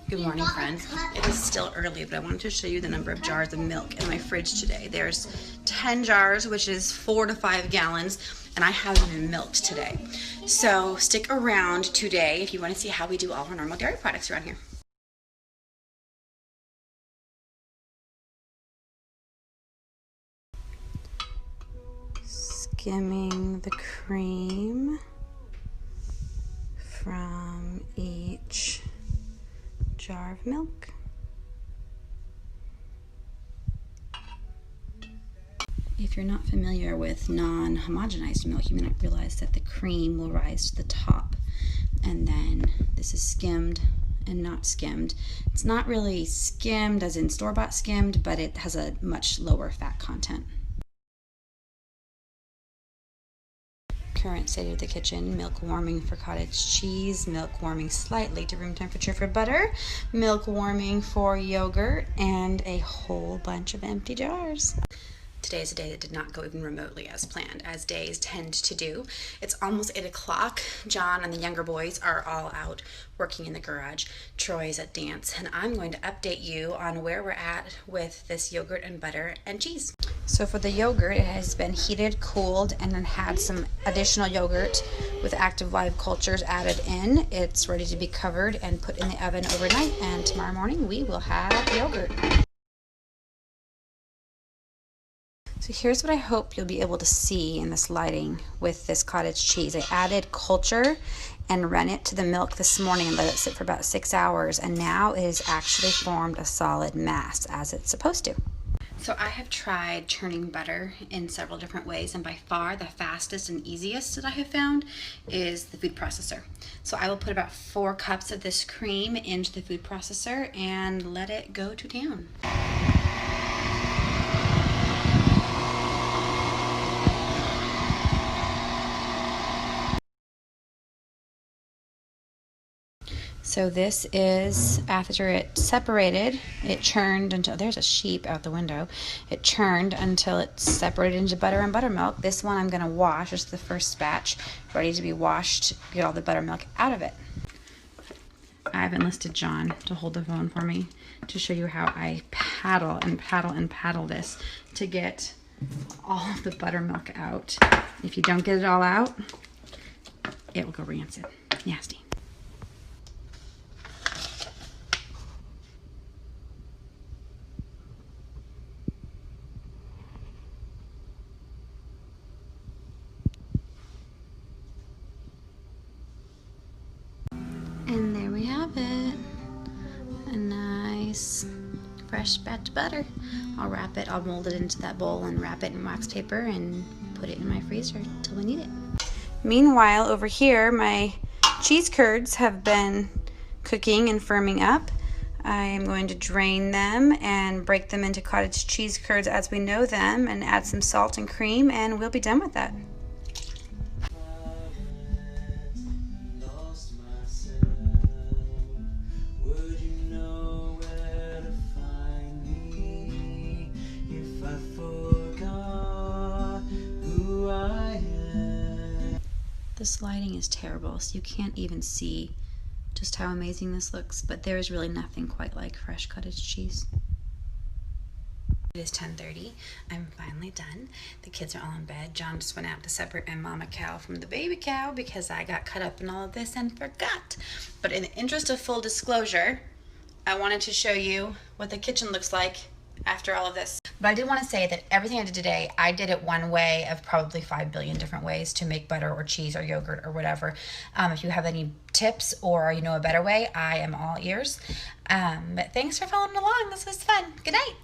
Good morning, friends. It is still early, but I wanted to show you the number of jars of milk in my fridge today. There's 10 jars, which is 4 to 5 gallons, and I haven't even milked today. So stick around today if you want to see how we do all our normal dairy products around here. Skimming the cream from each jar of milk. If you're not familiar with non-homogenized milk, you may not realize that the cream will rise to the top, and then this is skimmed and not skimmed. It's not really skimmed as in store-bought skimmed, but it has a much lower fat content. Current state of the kitchen: milk warming for cottage cheese, milk warming slightly to room temperature for butter, milk warming for yogurt, and a whole bunch of empty jars. Today is a day that did not go even remotely as planned, as days tend to do. It's almost 8 o'clock. John and the younger boys are all out working in the garage. Troy's at dance, and I'm going to update you on where we're at with this yogurt and butter and cheese. So for the yogurt, it has been heated, cooled, and then had some additional yogurt with active live cultures added in. It's ready to be covered and put in the oven overnight, and tomorrow morning we will have yogurt. So here's what I hope you'll be able to see in this lighting with this cottage cheese. I added culture and ran it to the milk this morning and let it sit for about 6 hours, and now it has actually formed a solid mass as it's supposed to. So I have tried churning butter in several different ways, and by far the fastest and easiest that I have found is the food processor. So I will put about 4 cups of this cream into the food processor and let it go to town. So this is after it separated, it churned until, there's a sheep out the window. It churned until it separated into butter and buttermilk. This one I'm going to wash. This is the first batch, ready to be washed, get all the buttermilk out of it. I've enlisted John to hold the phone for me to show you how I paddle and paddle and paddle this to get all of the buttermilk out. If you don't get it all out, it will go rancid. Nasty. And there we have it, a nice fresh batch of butter. I'll wrap it, I'll mold it into that bowl and wrap it in wax paper and put it in my freezer till we need it. Meanwhile, over here, my cheese curds have been cooking and firming up. I am going to drain them and break them into cottage cheese curds as we know them and add some salt and cream, and we'll be done with that. This lighting is terrible, so you can't even see just how amazing this looks, but there is really nothing quite like fresh cottage cheese. It is 10:30. I'm finally done. The kids are all in bed. John just went out to separate my mama cow from the baby cow because I got caught up in all of this and forgot. But in the interest of full disclosure, I wanted to show you what the kitchen looks like after all of this. But I did want to say that everything I did today, I did it one way of probably 5 billion different ways to make butter or cheese or yogurt or whatever. If you have any tips or you know a better way, I am all ears. But thanks for following along. This was fun. Good night.